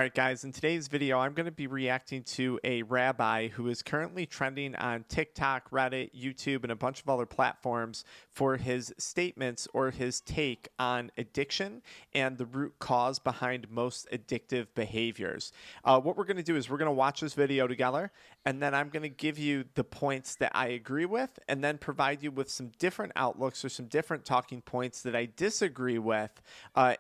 All right, guys, in today's video, I'm going to be reacting to a rabbi who is currently trending on TikTok, Reddit, YouTube, and a bunch of other platforms for his statements or his take on addiction and the root cause behind most addictive behaviors. What we're going to do is we're going to watch this video together, and then I'm going to give you the points that I agree with, and then provide you with some different outlooks or some different talking points that I disagree with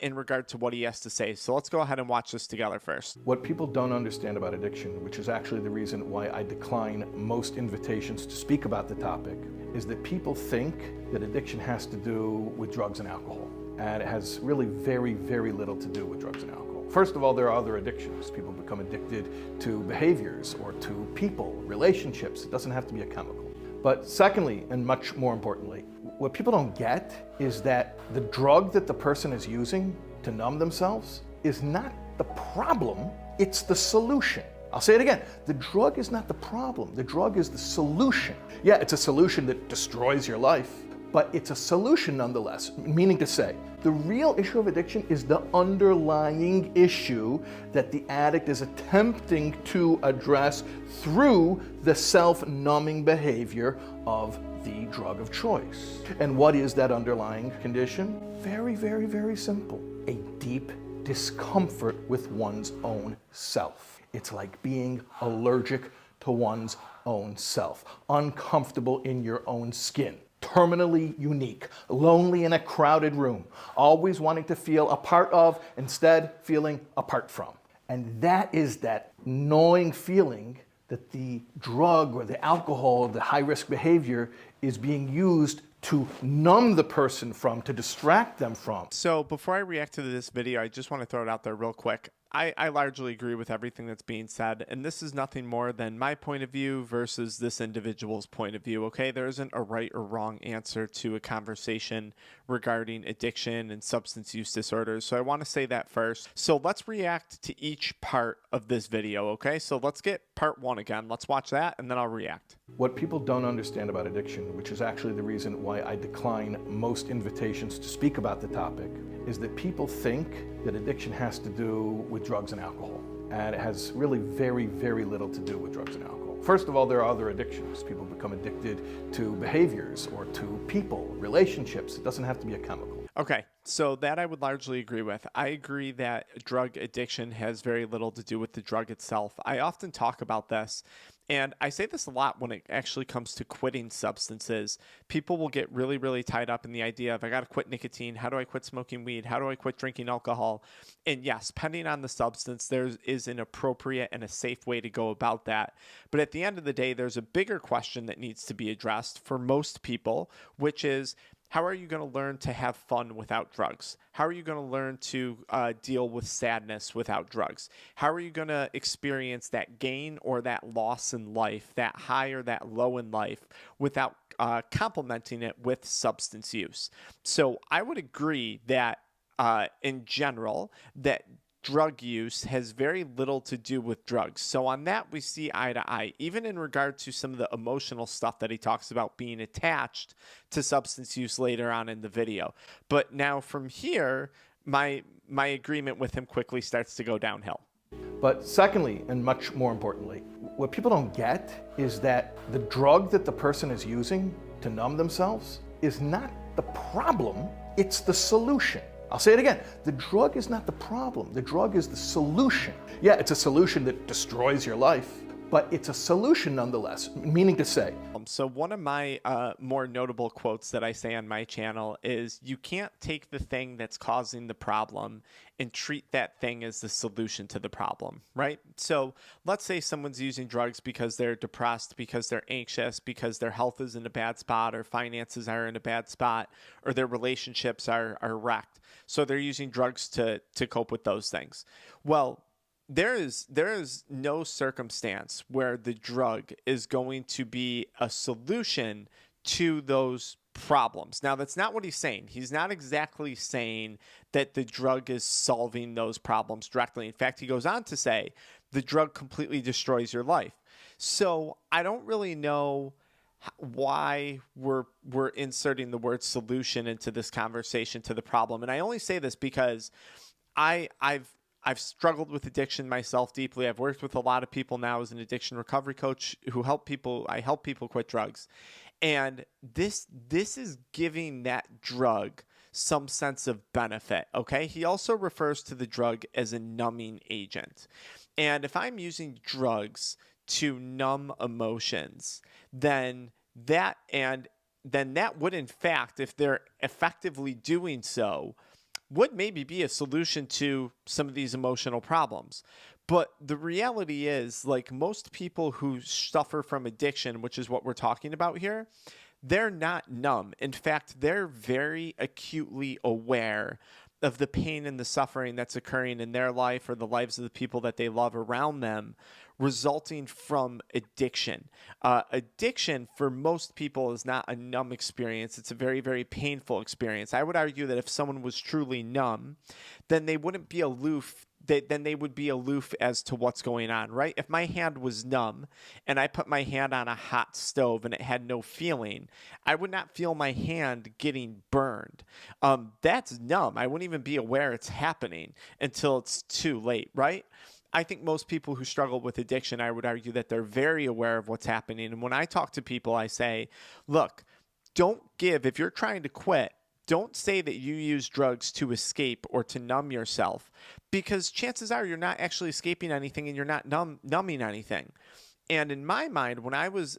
in regard to what he has to say. So let's go ahead and watch this together first. What people don't understand about addiction, which is actually the reason why I decline most invitations to speak about the topic, is that people think that addiction has to do with drugs and alcohol. And it has really very, very little to do with drugs and alcohol. First of all, there are other addictions. People become addicted to behaviors or to people, relationships. It doesn't have to be a chemical. But secondly, and much more importantly, what people don't get is that the drug that the person is using to numb themselves is not the problem, it's the solution. I'll say it again. The drug is not the problem. The drug is the solution. Yeah, it's a solution that destroys your life, but it's a solution nonetheless. Meaning to say, the real issue of addiction is the underlying issue that the addict is attempting to address through the self-numbing behavior of the drug of choice. And what is that underlying condition? Very, very, very simple. A deep discomfort with one's own self. It's like being allergic to one's own self, uncomfortable in your own skin, terminally unique, lonely in a crowded room, always wanting to feel a part of, instead feeling apart from. And that is that gnawing feeling that the drug or the alcohol, the high-risk behavior is being used to numb the person from, to distract them from. So before I react to this video, I just want to throw it out there real quick. I largely agree with everything that's being said, and this is nothing more than my point of view versus this individual's point of view, okay? There isn't a right or wrong answer to a conversation regarding addiction and substance use disorders, so I want to say that first. So let's react to each part of this video, okay? So let's get part one again. Let's watch that, and then I'll react. What people don't understand about addiction, which is actually the reason why I decline most invitations to speak about the topic, is that people think that addiction has to do with drugs and alcohol. And it has really very, very little to do with drugs and alcohol. First of all, there are other addictions. People become addicted to behaviors or to people, relationships. It doesn't have to be a chemical. Okay, so that I would largely agree with. I agree that drug addiction has very little to do with the drug itself. I often talk about this, and I say this a lot when it actually comes to quitting substances. People will get really, really tied up in the idea of, I got to quit nicotine. How do I quit smoking weed? How do I quit drinking alcohol? And yes, depending on the substance, there is an appropriate and a safe way to go about that. But at the end of the day, there's a bigger question that needs to be addressed for most people, which is, how are you going to learn to have fun without drugs? How are you going to learn to deal with sadness without drugs? How are you going to experience that gain or that loss in life, that high or that low in life, without complementing it with substance use? So I would agree that in general, that drug use has very little to do with drugs. So on that, we see eye to eye, even in regard to some of the emotional stuff that he talks about being attached to substance use later on in the video. But now from here, my agreement with him quickly starts to go downhill. But secondly, and much more importantly, what people don't get is that the drug that the person is using to numb themselves is not the problem, it's the solution. I'll say it again. The drug is not the problem. The drug is the solution. Yeah, it's a solution that destroys your life, but it's a solution nonetheless. Meaning to say. So one of my more notable quotes that I say on my channel is, you can't take the thing that's causing the problem and treat that thing as the solution to the problem, right? So let's say someone's using drugs because they're depressed, because they're anxious, because their health is in a bad spot, or finances are in a bad spot, or their relationships are wrecked. So they're using drugs to cope with those things. Well, there is no circumstance where the drug is going to be a solution to those problems. Now, that's not what he's saying. He's not exactly saying that the drug is solving those problems directly. In fact, he goes on to say the drug completely destroys your life. So I don't really know why we're inserting the word solution into this conversation to the problem. And I only say this because I've I've struggled with addiction myself deeply. I've worked with a lot of people now as an addiction recovery coach who I help people quit drugs. And this is giving that drug some sense of benefit, okay? He also refers to the drug as a numbing agent. And if I'm using drugs to numb emotions, then that would in fact, if they're effectively doing so, would maybe be a solution to some of these emotional problems. But the reality is, like most people who suffer from addiction, which is what we're talking about here, they're not numb. In fact, they're very acutely aware of the pain and the suffering that's occurring in their life or the lives of the people that they love around them, resulting from addiction. Addiction for most people is not a numb experience. It's a very, very painful experience. I would argue that if someone was truly numb, then they wouldn't be aloof. Then they would be aloof as to what's going on, right? If my hand was numb and I put my hand on a hot stove and it had no feeling, I would not feel my hand getting burned. That's numb. I wouldn't even be aware it's happening until it's too late, right? I think most people who struggle with addiction, I would argue that they're very aware of what's happening. And when I talk to people, I say, look, if you're trying to quit, don't say that you use drugs to escape or to numb yourself, because chances are you're not actually escaping anything and you're not numbing anything. And in my mind, when I was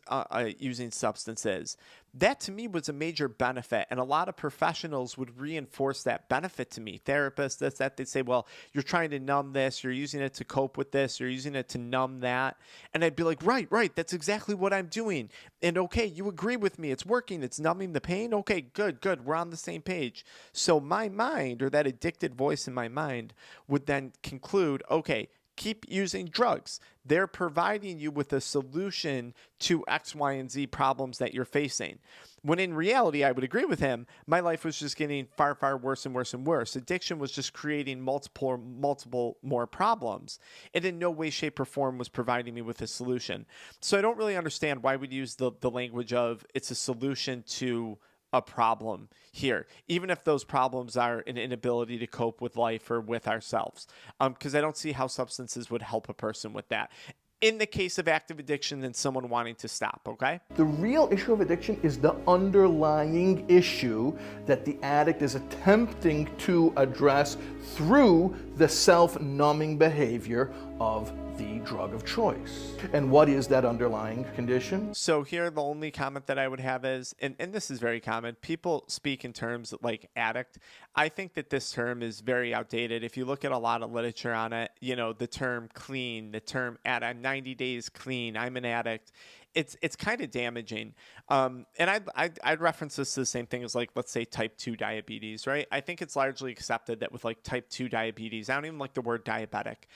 using substances, that to me was a major benefit. And a lot of professionals would reinforce that benefit to me. Therapists, they'd say, well, you're trying to numb this, you're using it to cope with this, you're using it to numb that. And I'd be like, right, that's exactly what I'm doing. And okay, you agree with me, it's working, it's numbing the pain. Okay, good, we're on the same page. So my mind, or that addicted voice in my mind, would then conclude, okay, keep using drugs. They're providing you with a solution to X, Y, and Z problems that you're facing. When in reality, I would agree with him, my life was just getting far, far worse and worse and worse. Addiction was just creating multiple more problems. And in no way, shape, or form was providing me with a solution. So I don't really understand why we'd use the language of it's a solution to a problem here, even if those problems are an inability to cope with life or with ourselves, because I don't see how substances would help a person with that. In the case of active addiction and someone wanting to stop, okay? The real issue of addiction is the underlying issue that the addict is attempting to address through the self-numbing behavior of the drug of choice. And what is that underlying condition? So here, the only comment that I would have is, and this is very common, people speak in terms like addict. I think that this term is very outdated. If you look at a lot of literature on it, the term clean, the term I'm 90 days clean, I'm an addict. It's kind of damaging. And I'd reference this to the same thing as, like, let's say type 2 diabetes, right? I think it's largely accepted that with like type 2 diabetes, I don't even like the word diabetic.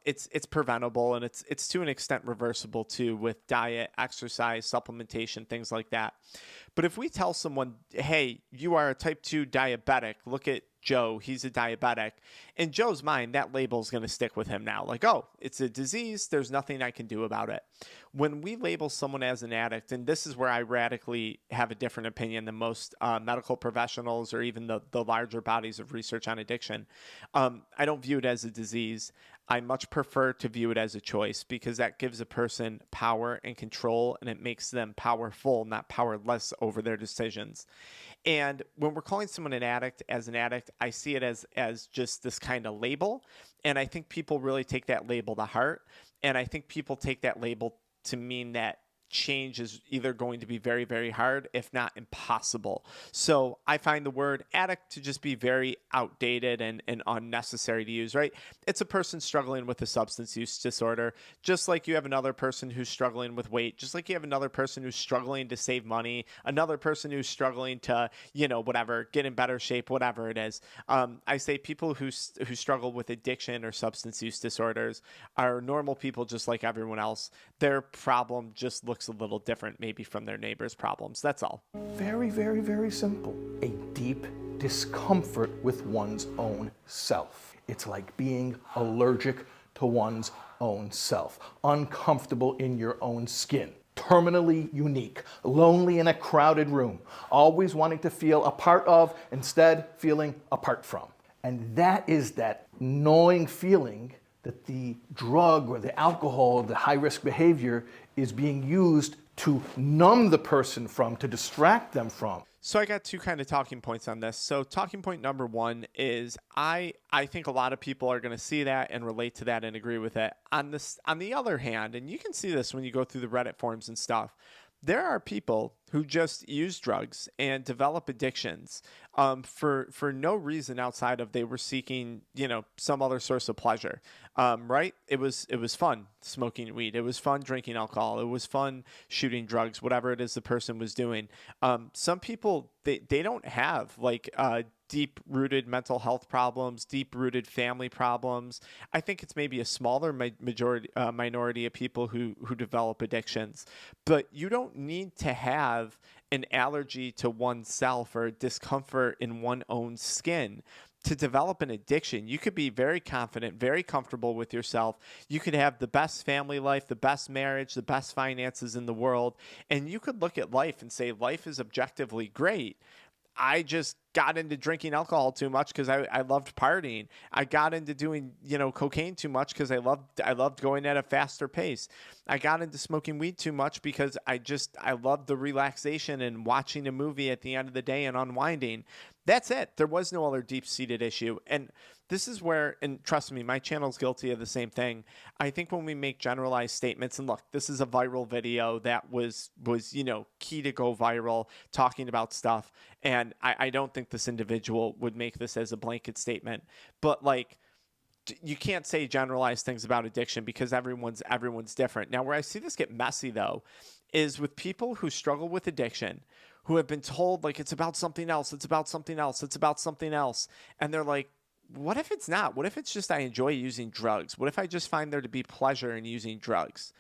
It's preventable, and it's to an extent reversible too with diet, exercise, supplementation, things like that. But if we tell someone, hey, you are a type 2 diabetic, look at Joe, he's a diabetic. In Joe's mind, that label is going to stick with him now. Like, oh, it's a disease. There's nothing I can do about it. When we label someone as an addict, and this is where I radically have a different opinion than most medical professionals or even the larger bodies of research on addiction, I don't view it as a disease. I much prefer to view it as a choice, because that gives a person power and control, and it makes them powerful, not powerless over their decisions. And when we're calling someone an addict, I see it as just this kind of label. And I think people really take that label to heart. And I think people take that label to mean that change is either going to be very, very hard, if not impossible. So I find the word addict to just be very outdated and unnecessary to use, right? It's a person struggling with a substance use disorder, just like you have another person who's struggling with weight, just like you have another person who's struggling to save money, another person who's struggling to, whatever, get in better shape, whatever it is. I say people who struggle with addiction or substance use disorders are normal people just like everyone else. Their problem just looks a little different maybe from their neighbor's problems. That's all. Very, very, very simple. A deep discomfort with one's own self. It's like being allergic to one's own self, uncomfortable in your own skin, terminally unique, lonely in a crowded room, always wanting to feel a part of, instead feeling apart from. And that is that gnawing feeling that the drug or the alcohol, the high-risk behavior is being used to numb the person from, to distract them from. So I got two kind of talking points on this. So talking point number one is I think a lot of people are going to see that and relate to that and agree with it. On the other hand, and you can see this when you go through the Reddit forums and stuff, there are people who just use drugs and develop addictions for no reason outside of they were seeking, some other source of pleasure. Right? It was fun smoking weed. It was fun drinking alcohol. It was fun shooting drugs, whatever it is the person was doing. Some people, they don't have deep-rooted mental health problems, deep-rooted family problems. I think it's maybe a smaller minority of people who develop addictions. But you don't need to have an allergy to oneself or discomfort in one's own skin to develop an addiction. You could be very confident, very comfortable with yourself. You could have the best family life, the best marriage, the best finances in the world. And you could look at life and say, life is objectively great. I just got into drinking alcohol too much because I loved partying. I got into doing, cocaine too much because I loved going at a faster pace. I got into smoking weed too much because I loved the relaxation and watching a movie at the end of the day and unwinding. That's it. There was no other deep-seated issue. And this is where, and trust me, my channel's guilty of the same thing. I think when we make generalized statements, and look, this is a viral video that was key to go viral, talking about stuff. And I don't think this individual would make this as a blanket statement. But you can't say generalized things about addiction because everyone's different. Now, where I see this get messy, though, is with people who struggle with addiction, who have been told, it's about something else, it's about something else, it's about something else. And they're like, what if it's not? What if it's just I enjoy using drugs? What if I just find there to be pleasure in using drugs?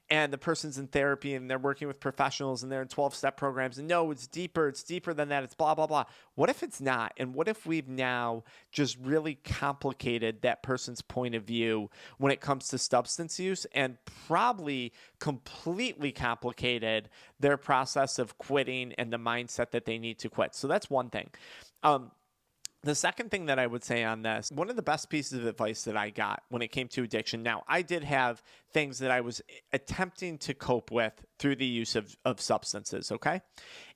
And the person's in therapy and they're working with professionals and they're in 12-step programs and no, it's deeper than that, it's blah, blah, blah. What if it's not? And what if we've now just really complicated that person's point of view when it comes to substance use and probably completely complicated their process of quitting and the mindset that they need to quit? So that's one thing. The second thing that I would say on this, one of the best pieces of advice that I got when it came to addiction. Now, I did have things that I was attempting to cope with through the use of substances, okay?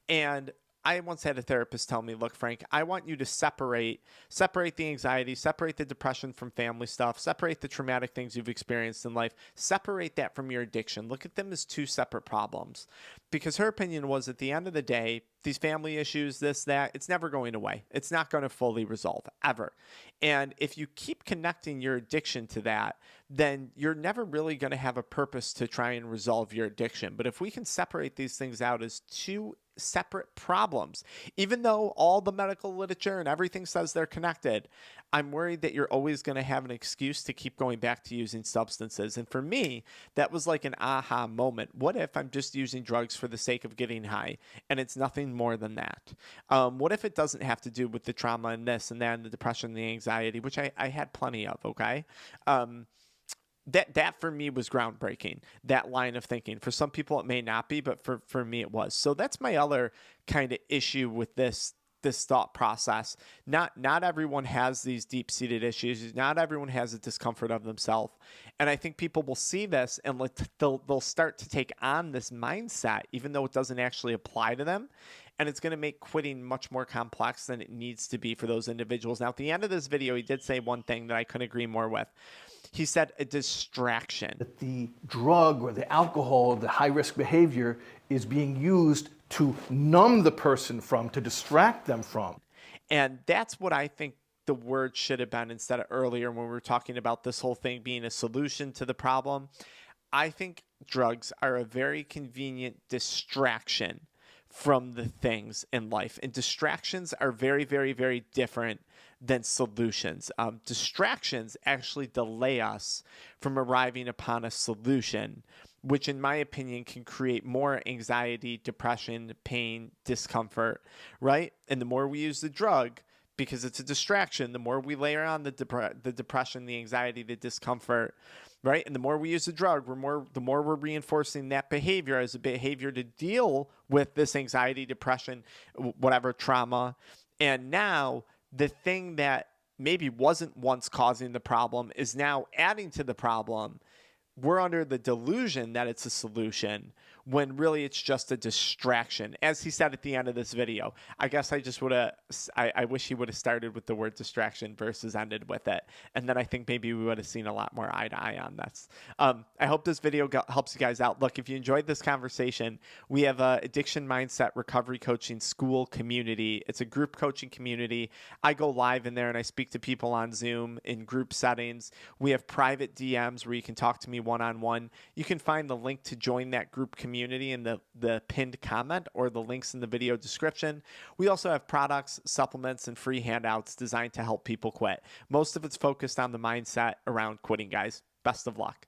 And I once had a therapist tell me, look, Frank, I want you to separate the anxiety, separate the depression from family stuff, separate the traumatic things you've experienced in life, separate that from your addiction. Look at them as two separate problems. Because her opinion was, at the end of the day, these family issues, this, that, it's never going away. It's not going to fully resolve, ever. And if you keep connecting your addiction to that, then you're never really going to have a purpose to try and resolve your addiction. But if we can separate these things out as two separate problems, even though all the medical literature and everything says they're connected, I'm worried that you're always going to have an excuse to keep going back to using substances. And for me, that was like an aha moment. What if I'm just using drugs for the sake of getting high and it's nothing more than that? What if it doesn't have to do with the trauma and this and that and the depression and the anxiety, which I had plenty of, okay? That for me was groundbreaking, that line of thinking. For some people it may not be, but for me it was. So that's my other kind of issue with this thought process. Not everyone has these deep-seated issues. Not everyone has a discomfort of themselves. And I think people will see this and they'll start to take on this mindset, even though it doesn't actually apply to them. And it's going to make quitting much more complex than it needs to be for those individuals. Now, at the end of this video, he did say one thing that I couldn't agree more with. He said a distraction. That the drug or the alcohol, the high-risk behavior is being used to numb the person from, to distract them from. And that's what I think the word should have been instead of earlier when we were talking about this whole thing being a solution to the problem. I think drugs are a very convenient distraction from the things in life. And distractions are very, very, very different than solutions. Distractions actually delay us from arriving upon a solution, which in my opinion can create more anxiety, depression, pain, discomfort, right? And the more we use the drug, because it's a distraction, the more we layer on the depression, the anxiety, the discomfort, right? And the more we use the drug, the more we're reinforcing that behavior as a behavior to deal with this anxiety, depression, whatever, trauma. And now the thing that maybe wasn't once causing the problem is now adding to the problem, we're under the delusion that it's a solution when really it's just a distraction. As he said at the end of this video, I guess I just would have, I wish he would have started with the word distraction versus ended with it. And then I think maybe we would have seen a lot more eye to eye on this. I hope this video helps you guys out. Look, if you enjoyed this conversation, we have a Addiction Mindset Recovery Coaching School community. It's a group coaching community. I go live in there and I speak to people on Zoom in group settings. We have private DMs where you can talk to me one-on-one. You can find the link to join that group community in the pinned comment or the links in the video description. We also have products, supplements, and free handouts designed to help people quit. Most of it's focused on the mindset around quitting, guys. Best of luck.